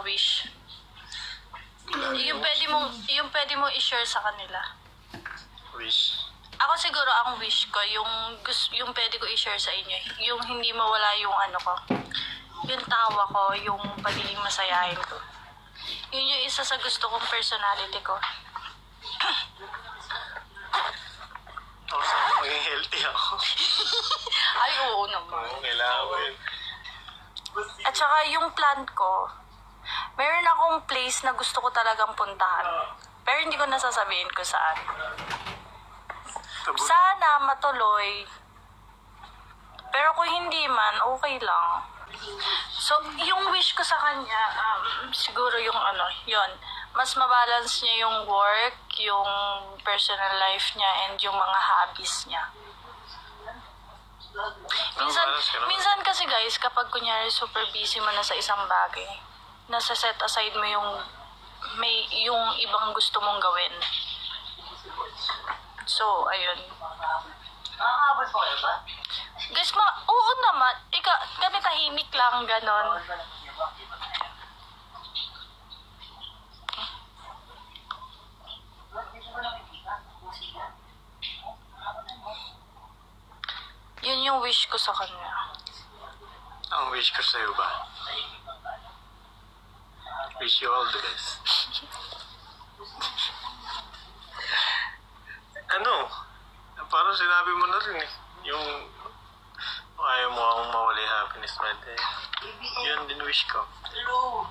wish. Yung pwede mo i-share sa kanila. Wish? Ako siguro ang wish ko, yung pwede ko i-share sa inyo, yung hindi mawala yung ano ko, yung tawa ko, yung pagiging masayahin ko. Yun yung isa sa gusto kong personality ko. Sana maging healthy ako. Ay, oo naman. Oo, kailangan ko yun. At saka yung plan ko, meron akong place na gusto ko talagang puntahan. Pero hindi ko nasasabihin ko saan. Sana matuloy. Pero kung hindi man, okay lang. So, yung wish ko sa kanya, siguro yung yun. Mas mabalance niya yung work, yung personal life niya, and yung mga hobbies niya. Minsan kasi guys, kapag kunyari super busy mo na sa isang bagay, nasa set aside mo yung ibang gusto mong gawin. So, ayun. Nakakabot po kayo ba? Guys, oo naman. Kami tahimik lang, ganon. Yun yung wish ko sa kanya. Ang wish ko sa'yo ba? Wish you all the best. Parang sinabi mo na rin eh. Yung ayaw mo akong mawala yung happiness mo. Yun din wish ko. Hello.